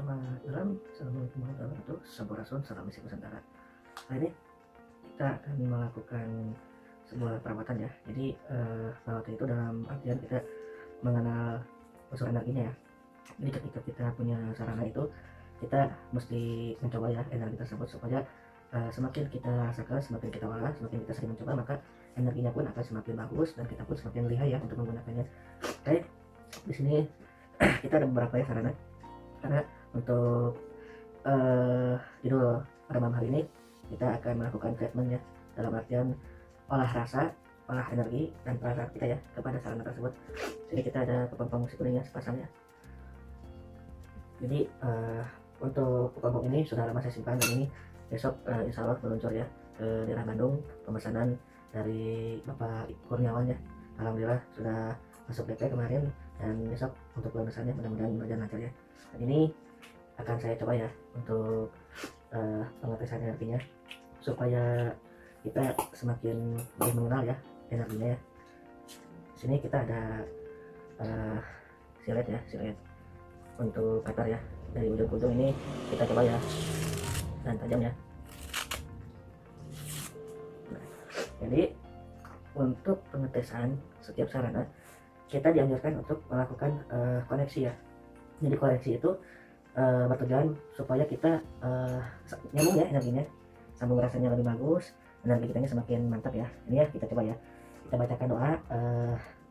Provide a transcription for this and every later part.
Selamat malam, assalamualaikum warahmatullahi wabarakatuh. Sampurasun, salam isi Nusantara. Nah ini kita akan melakukan sebuah perawatan ya. Jadi perawatan itu dalam artian kita mengenal unsur energinya ya. Jadi ketika kita punya sarana itu, kita mesti mencoba ya energi tersebut supaya semakin kita rasakan, semakin kita olah, semakin kita sering mencoba, maka energinya pun akan semakin bagus dan kita pun semakin lihai ya untuk menggunakannya. Oke, di sini kita ada beberapa ya sarana. Karena untuk judul pada malam hari ini kita akan melakukan treatment ya, dalam artian olah rasa, olah energi dan perasaan kita ya kepada sarana tersebut. Jadi kita ada kepompong musik kuningnya sepasang ya. Jadi untuk kepompong ini sudah lama saya simpan dan ini besok insya Allah meluncur ya ke daerah Bandung, pemesanan dari Bapak Kurniawan ya. Alhamdulillah sudah masuk DP kemarin dan besok untuk pemesannya mudah-mudahan berjalan lancar ya. Dan ini akan saya coba ya untuk pengetesan energinya supaya kita semakin lebih mengenal ya energinya ya. Sini kita ada silet ya, silet untuk cutter ya, dari ujung ke ujung ini kita coba ya, dan tajam ya. Nah, jadi untuk pengetesan setiap sarana kita dianjurkan untuk melakukan koneksi ya. Jadi koneksi itu bertujuan supaya kita nyambung ya energinya, sambung rasanya lebih bagus, energi kitanya semakin mantap ya. Ini ya kita coba ya, kita bacakan doa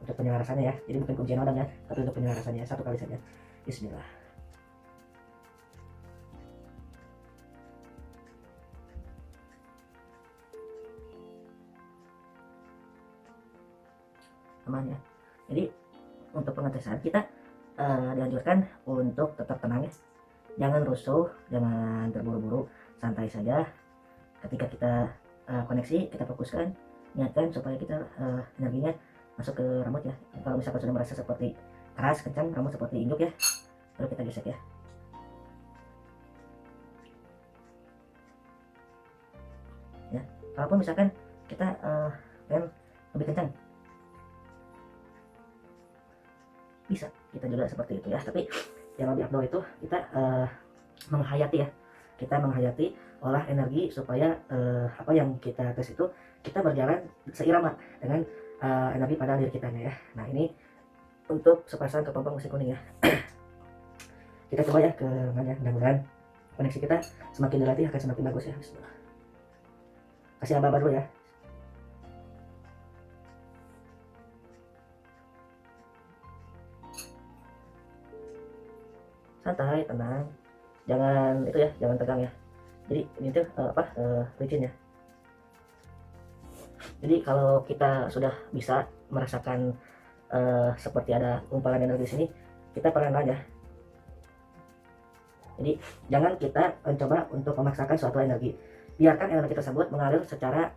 untuk penyelarasannya ya. Jadi bukan kuncian odang ya, tapi untuk penyelarasannya satu kali saja. Bismillah. Aman ya. Jadi untuk pengetesan kita dianjurkan untuk tetap tenang ya, jangan rusuh, jangan terburu-buru, santai saja. Ketika kita koneksi, kita fokuskan, niatkan supaya kita energinya masuk ke rambut ya. Kalau misalkan sudah merasa seperti keras, kencang, rambut seperti injuk ya, baru kita gesek ya. Ya, kalaupun misalkan kita pengen lebih kencang, bisa kita juga seperti itu ya, tapi yang lebih afdol itu kita menghayati ya, kita menghayati olah energi supaya apa yang kita tes itu kita berjalan seirama dengan energi pada diri kitanya ya. Nah ini untuk sepasang kepompong musik kuning ya. Kita coba ya ke mana, mudah-mudahan koneksi kita semakin dilatih akan semakin bagus ya. Bismillah. Kasih aba-aba dulu ya. Santai, tenang, jangan itu ya, jangan tegang ya. Jadi ini tuh licin ya. Jadi kalau kita sudah bisa merasakan seperti ada gumpalan energi di sini, kita pelan-pelan ya. Jadi jangan kita mencoba untuk memaksakan suatu energi, biarkan energi tersebut mengalir secara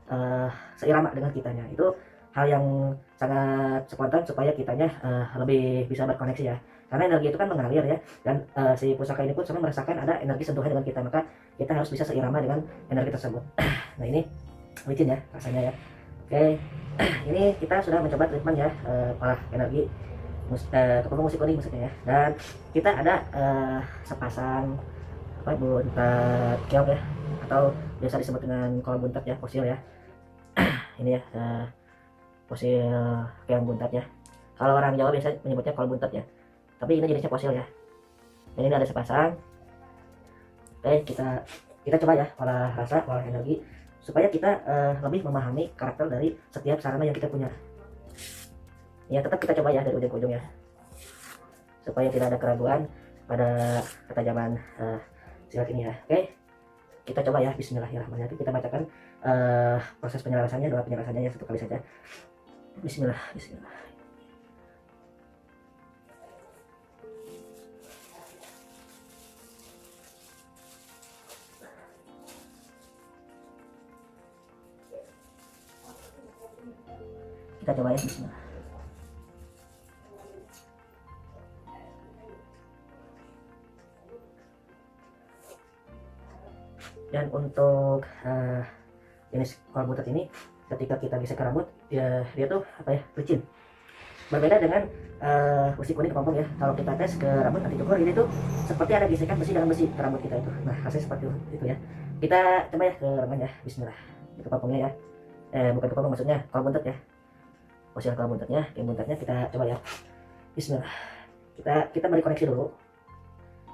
seirama dengan kitanya. Itu hal yang sangat spontan supaya kitanya lebih bisa berkoneksi ya, karena energi itu kan mengalir ya, dan si pusaka ini pun sebenarnya merasakan ada energi sentuhan dengan kita, maka kita harus bisa seirama dengan energi tersebut. Nah ini licin ya rasanya ya. Oke, ini kita sudah mencoba treatment ya, olah energi kepompong musik kuning maksudnya ya, dan kita ada sepasang buntat keong ya, atau biasa disebut dengan kol buntat ya, fosil ya. Ini ya fosil keong buntat ya, kalau orang Jawa biasa menyebutnya kol buntat ya, tapi ini jenisnya fosil ya. Dan ini ada sepasang. Oke, kita coba ya olah rasa, olah energi supaya kita lebih memahami karakter dari setiap sarana yang kita punya ya. Tetap kita coba ya dari ujung ke ujung ya, supaya tidak ada keraguan pada ketajaman silat ini ya. Oke, kita coba ya. Bismillahirrahmanirrahim. Kita bacakan proses penyelarasannya, doa penyelarasannya ya, satu kali saja. Bismillah, bismillah. Kita coba ya, bismillah. Dan untuk jenis kol buntat ini, ketika kita gesek ke rambut ya, dia tuh apa ya, licin. Berbeda dengan usi kuning kepompong ya. Kalau kita tes ke rambut anti cukur ini tuh seperti ada gesekan besi dengan besi ke rambut kita itu. Nah hasilnya seperti itu ya. Kita coba ya ke lengan ya. Bismillah. Itu kepompongnya ya. Bukan kepompong maksudnya kalau buntut ya. Posisi kalau buntutnya, yang buntutnya kita coba ya. Bismillah. Kita beri koneksi dulu.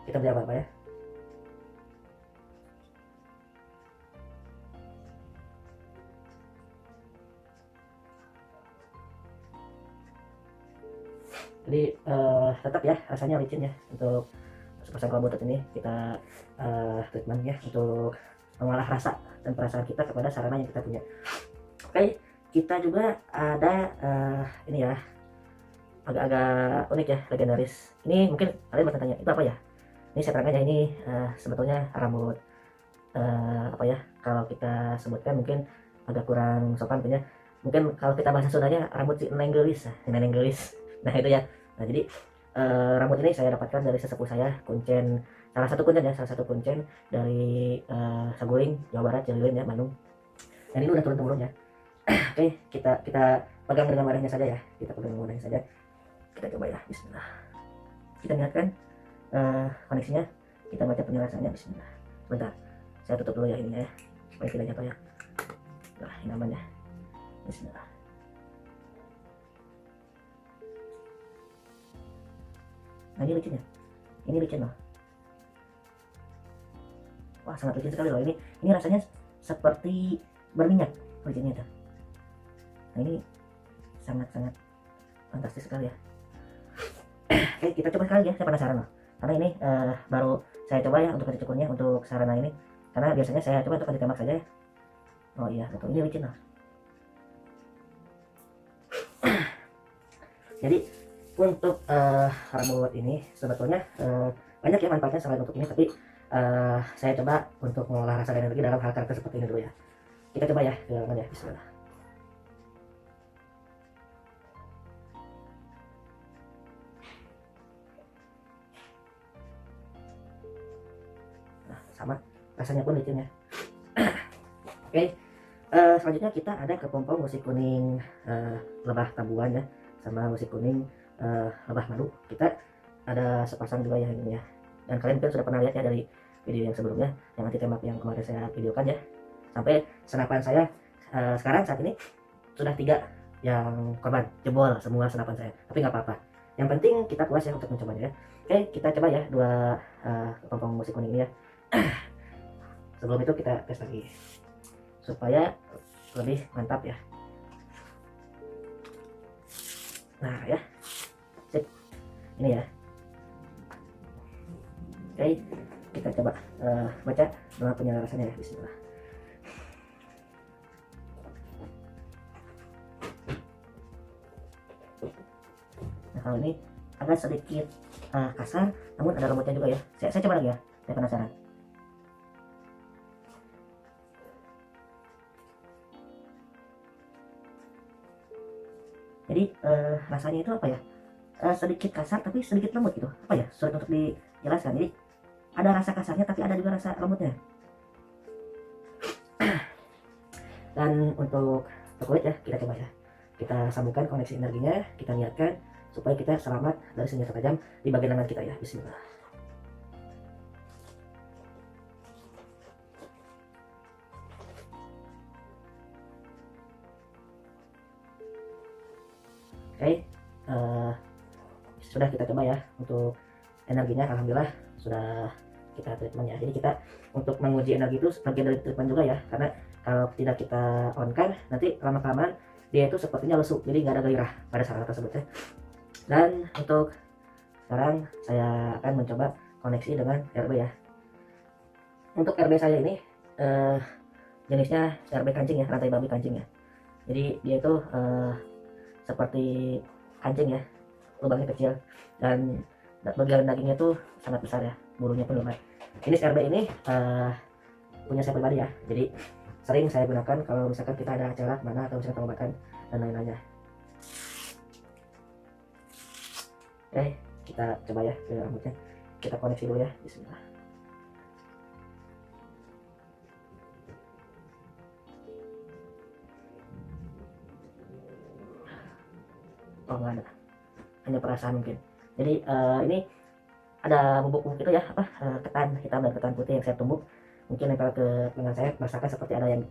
Kita beri apa ya. Jadi tetap ya rasanya licin ya untuk sepasang kalau buntut ini kita treatment ya untuk mengolah rasa dan perasaan kita kepada sarana yang kita punya. Oke, kita juga ada ini ya agak-agak unik ya, legendaris. Ini mungkin kalian bertanya itu apa ya? Ini saya terangkan ya, ini sebetulnya rambut apa ya, kalau kita sebutkan mungkin agak kurang sopan punya. Mungkin kalau kita bahasa Sundanya rambut si neneng gelis, neneng gelis. Nah itu ya. Nah jadi rambut ini saya dapatkan dari sesepuh saya, kuncen, salah satu kuncen ya, salah satu kuncen dari Saguling, Jawa Barat, Cililin ya, Bandung. Dan ini udah turun temurun ya. Oke, kita pegang dengan wadahnya saja ya, kita pegang dengan wadahnya saja. Kita coba ya, Bismillah. Kita niatkan koneksinya, kita baca penjelasannya, Bismillah. Bentar, saya tutup dulu ya ini ya, supaya tidak jatuh ya. Nah, ini aman ya. Bismillah. Nah ini licin ya, ini licin loh. Wah sangat licin sekali loh ini rasanya seperti berminyak licinnya tuh. Nah ini sangat-sangat fantastis sekali ya. Oke kita coba sekali ya, saya penasaran loh, karena ini baru saya coba ya untuk anti cukurnya untuk sarana ini, karena biasanya saya coba untuk anti tembak saja ya. Oh iya betul, ini licin loh. Jadi untuk rambut ini sebetulnya banyak ya manfaatnya selain untuk ini, tapi saya coba untuk mengolah rasa dan energi dalam hal karakter seperti ini dulu ya. Kita coba ya ke lengan ya, Bismillah. Nah sama rasanya pun licin ya. Oke, selanjutnya kita ada kepompong musik kuning lebah tabuan ya, sama musik kuning lebah madu. Kita ada sepasang juga ya ini ya, dan kalian mungkin sudah pernah lihat ya dari video yang sebelumnya yang anti tembak yang kemarin saya videokan ya. Sampai senapan saya sekarang saat ini sudah 3 yang korban, jebol semua senapan saya, tapi nggak apa-apa, yang penting kita puas ya untuk mencobanya ya. Oke kita coba ya dua kepompong musik kuning ini ya. Sebelum itu kita tes lagi supaya lebih mantap ya. Nah ya, sip, ini ya. Oke kita coba baca dengan penjelasannya ya, Bismillah. Nah kalau ini agak sedikit kasar, namun ada lembutnya juga ya. Saya coba lagi ya, saya penasaran. Jadi rasanya itu apa ya, sedikit kasar tapi sedikit lembut gitu, apa ya, sulit untuk dijelaskan. Jadi ada rasa kasarnya tapi ada juga rasa lembutnya. Dan untuk kulit ya, kita coba ya, kita sambungkan koneksi energinya, kita niatkan supaya kita selamat dari senjata tajam di bagian lengan kita ya. Bismillah. Oke, sudah kita coba ya untuk energinya, alhamdulillah sudah kita treatment ya. Jadi kita untuk menguji energi itu bagian dari treatment juga ya, karena kalau tidak kita on kan nanti lama-kelamaan dia itu sepertinya lesu, jadi nggak ada gairah pada sarana tersebut ya. Dan untuk sekarang saya akan mencoba koneksi dengan RB ya. Untuk RB saya ini jenisnya RB kancing ya, rantai babi kancing ya. Jadi dia itu seperti kancing ya, lubangnya kecil dan bagian dagingnya tuh sangat besar ya, bulunya pun lebat. Jenis RB ini punya saya pribadi ya, jadi sering saya gunakan kalau misalkan kita ada acara mana atau misalkan pengobatan dan lain-lainnya. Oke kita coba ya ke rambutnya, kita koneksi dulu ya, Bismillah. Oh nggak ada. punya perasaan mungkin. Jadi ini ada bubuk-bubuk itu ya, apa, ketan hitam dan ketan putih yang saya tumbuk, mungkin nempel ke lengan saya, merasakan seperti ada yang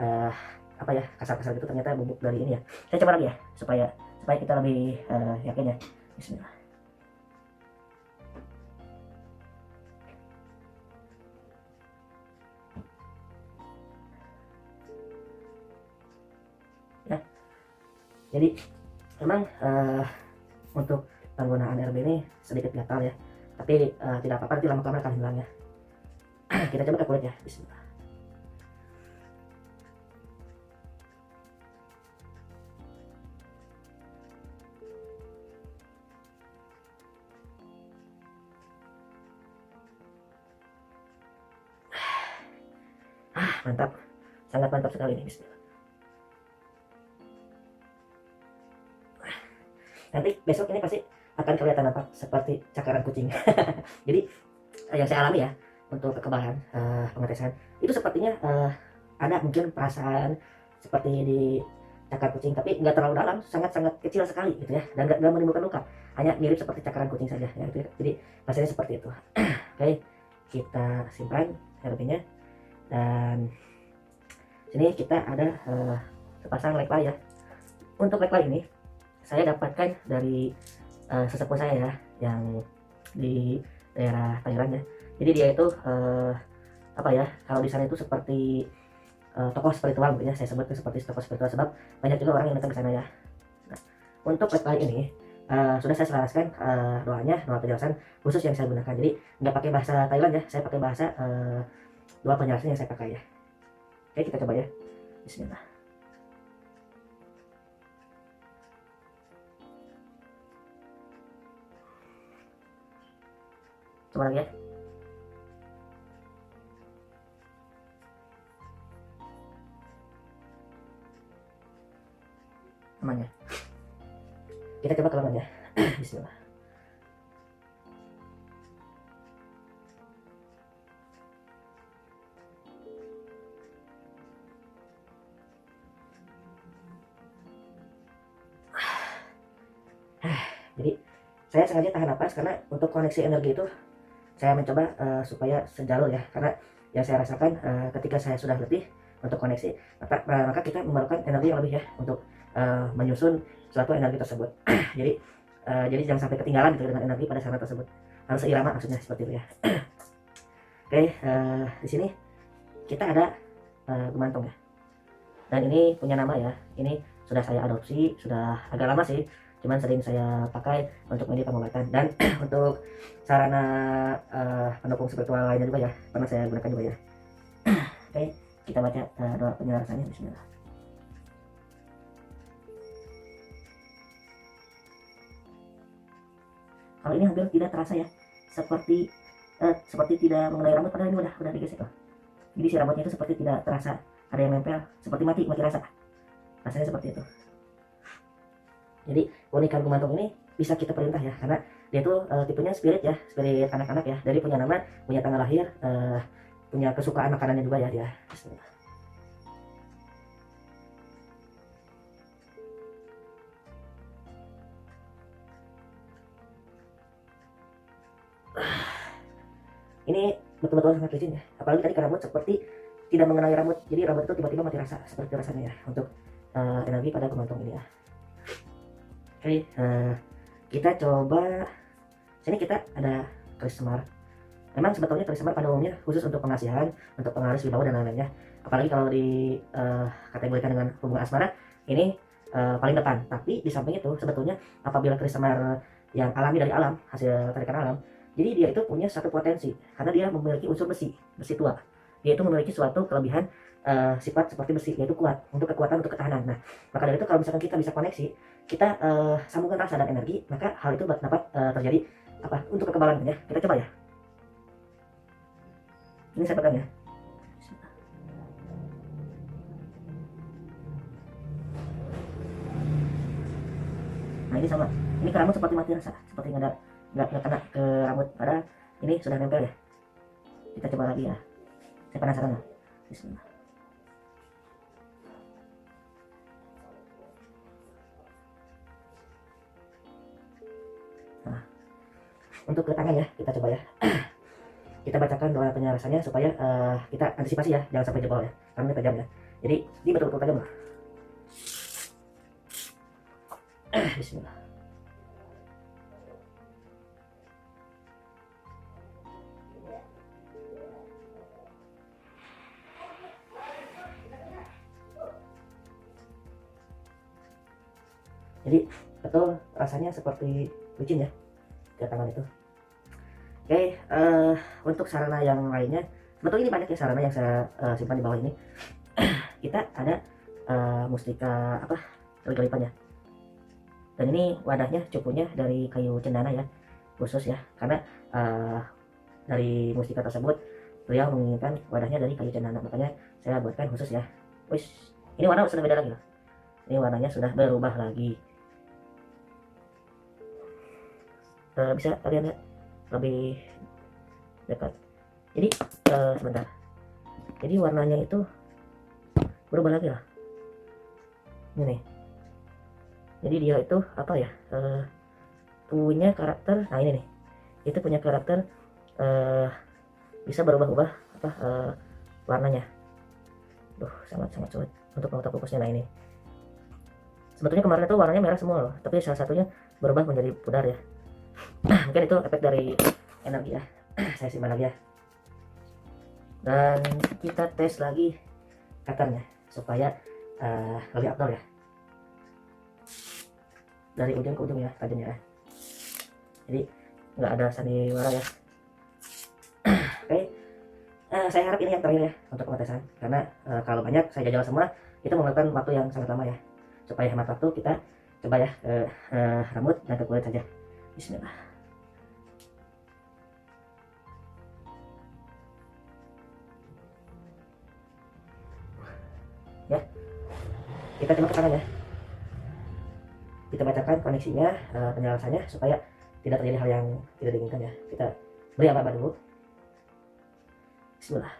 eh, apa ya, kasar-kasar gitu, ternyata bubuk dari ini ya. Saya coba lagi ya, supaya supaya kita lebih yakin ya. Bismillah. Ya, jadi memang untuk penggunaan RB ini sedikit gatal ya, tapi tidak apa-apa, nanti lama-lama akan hilang ya. Kita coba ke kulit ya. Bismillah. Mantap, sangat mantap sekali ini. Bismillah. Nanti besok ini pasti akan kelihatan apa seperti cakaran kucing. Jadi yang saya alami ya untuk kekebalan pengetesan itu sepertinya ada mungkin perasaan seperti di cakar kucing, tapi nggak terlalu dalam, sangat-sangat kecil sekali gitu ya, dan nggak menimbulkan luka, hanya mirip seperti cakaran kucing saja ya, gitu ya. Jadi rasanya seperti itu. Oke, kita simpan RB-nya, dan sini kita ada sepasang lekla ya. Untuk lekla ini saya dapatkan dari sesepuh saya ya, yang di daerah Thailand ya. Jadi dia itu apa ya, kalau di sana itu seperti tokoh spiritual gitu ya, saya sebut itu seperti tokoh spiritual, sebab banyak juga orang yang datang ke sana ya. Nah, untuk web kali ini sudah saya selaraskan doanya, doa penjelasan khusus yang saya gunakan. Jadi nggak pakai bahasa Thailand ya, saya pakai bahasa doa penjelasan yang saya pakai ya. Oke, kita coba ya. Bismillah. Coba lagi ya. Aman ya. Kita coba ke lengan ya. Bismillah. Jadi saya sengaja tahan napas karena untuk koneksi energi itu saya mencoba supaya sejalur ya, karena yang saya rasakan ketika saya sudah letih untuk koneksi, maka kita memerlukan energi yang lebih ya untuk menyusun suatu energi tersebut. jadi jadi jangan sampai ketinggalan gitu dengan energi pada saat tersebut, harus seirama maksudnya, seperti itu ya. Oke, di sini kita ada gemantung ya, dan ini punya nama ya, ini sudah saya adopsi, sudah agak lama sih, cuman sering saya pakai untuk medis pengobatan, dan untuk sarana pendukung spiritual lainnya juga ya, pernah saya gunakan juga ya. Oke, kita baca doa penjelasannya. Bismillah. Kalau ini hampir tidak terasa ya, seperti tidak mengenai rambut, padahal ini udah digesek loh. Jadi si rambutnya itu seperti tidak terasa ada yang nempel, seperti mati rasa, rasanya seperti itu. Jadi keunikan gumantung ini bisa kita perintah ya, karena dia tuh tipenya spirit ya, spirit anak-anak ya. Jadi punya nama, punya tanggal lahir, punya kesukaan makanannya juga ya dia. Bismillah. Ini betul-betul sangat licin ya, apalagi tadi rambut seperti tidak mengenai rambut, jadi rambut itu tiba-tiba mati rasa, seperti rasanya ya untuk energi pada gumantung ini ya. Oke, kita coba, sini kita ada keris semar. Memang sebetulnya keris semar pada umumnya khusus untuk pengasihan, untuk pengaris wibawa dan lain-lainnya. Apalagi kalau di kategorikan dengan hubungan asmara, ini paling depan. Tapi di samping itu sebetulnya apabila keris semar yang alami dari alam, hasil tarikan alam, jadi dia itu punya satu potensi, karena dia memiliki unsur besi, besi tua. Dia itu memiliki suatu kelebihan sifat seperti besi, yaitu kuat, untuk kekuatan, untuk ketahanan. Nah, maka dari itu kalau misalkan kita bisa koneksi, kita sambungkan rasa dan energi, maka hal itu dapat terjadi apa untuk kekebalan ya. Kita coba ya. Ini saya pegang ya. Nah ini sama, ini ke rambut seperti mati rasa, seperti nggak kena ke rambut, padahal ini sudah nempel ya. Kita coba lagi ya, saya penasaran lah. Bismillah. Nah, untuk ke tangan ya, kita coba ya. Kita bacakan doa penyelesaiannya supaya kita antisipasi ya, jangan sampai jebol ya, karena ini tajam ya. Jadi ini betul-betul tajam lah. Bismillah. Jadi betul rasanya seperti licin ya di tangan itu. Oke, untuk sarana yang lainnya, sebetulnya ini banyak ya sarana yang saya simpan di bawah ini. Kita ada mustika apa kelip-kelipannya, dan ini wadahnya cukunya dari kayu cendana ya, khusus ya, karena dari mustika tersebut beliau menginginkan wadahnya dari kayu cendana, makanya saya buatkan khusus ya. Wis, ini warna sudah beda lagi loh, ini warnanya sudah berubah lagi. Bisa kalian lihat lebih dekat. Jadi sebentar, jadi warnanya itu berubah lagi lah ini nih. Jadi dia itu apa ya, punya karakter, nah ini nih, itu punya karakter bisa berubah-ubah apa warnanya. Sangat sulit untuk mengotak fokusnya. Nah ini sebetulnya kemarin itu warnanya merah semua loh, tapi salah satunya berubah menjadi pudar ya. Mungkin itu efek dari energi ya. Saya simpan lagi ya, dan kita tes lagi cutternya supaya lebih afdol ya, dari ujung ke ujung ya tajamnya ya. Jadi nggak ada sandiwara ya. Oke, saya harap ini yang terakhir ya untuk pengetesan, karena kalau banyak saya jajal semua itu memakan waktu yang sangat lama ya. Supaya hemat waktu, kita coba ya ke rambut dan ke kulit saja. Bismillah. Ya, kita coba ke tangan ya. Kita bacakan koneksinya, penjelasannya supaya tidak terjadi hal yang tidak diinginkan ya. Kita beri aba-aba dulu. Bismillah.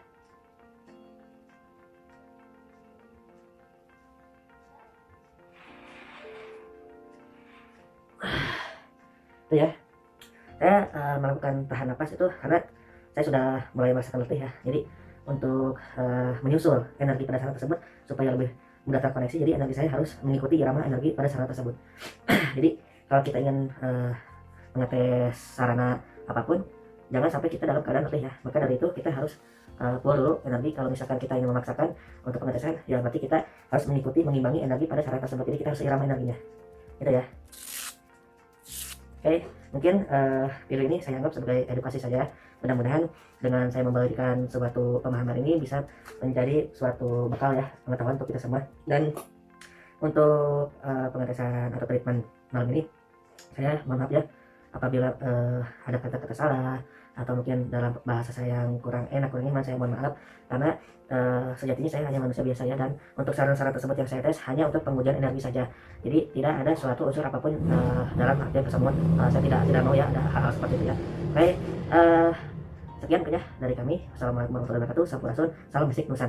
Itu ya, saya melakukan tahan napas itu karena saya sudah mulai merasakan letih ya. Jadi untuk menyusul energi pada sarana tersebut supaya lebih mudah terkoneksi, jadi energi saya harus mengikuti irama energi pada sarana tersebut. Jadi kalau kita ingin mengetes sarana apapun, jangan sampai kita dalam keadaan letih ya. Maka dari itu kita harus pull dulu energi. Kalau misalkan kita ingin memaksakan untuk pengetesan, ya berarti kita harus mengikuti, mengimbangi energi pada sarana tersebut. Jadi kita harus irama energinya, gitu ya. Oke, mungkin video ini saya anggap sebagai edukasi saja. Mudah-mudahan dengan saya memberikan suatu pemahaman ini bisa menjadi suatu bekal ya, pengetahuan untuk kita semua. Dan untuk pengetesan atau treatment malam ini, saya mohon maaf ya apabila ada kata-kata salah atau mungkin dalam bahasa saya yang kurang enak, kurang nyaman, saya mohon maaf, karena sejatinya saya hanya manusia biasa ya, dan untuk saran-saran tersebut yang saya tes hanya untuk pengujian energi saja. Jadi tidak ada suatu unsur apapun dalam artian kesembuhan. Saya tidak mau ya ada hal-hal seperti itu ya. Oke, sekian mungkin ya dari kami. Assalamualaikum warahmatullahi wabarakatuh. Sampurasun, salam bisik Nusantara.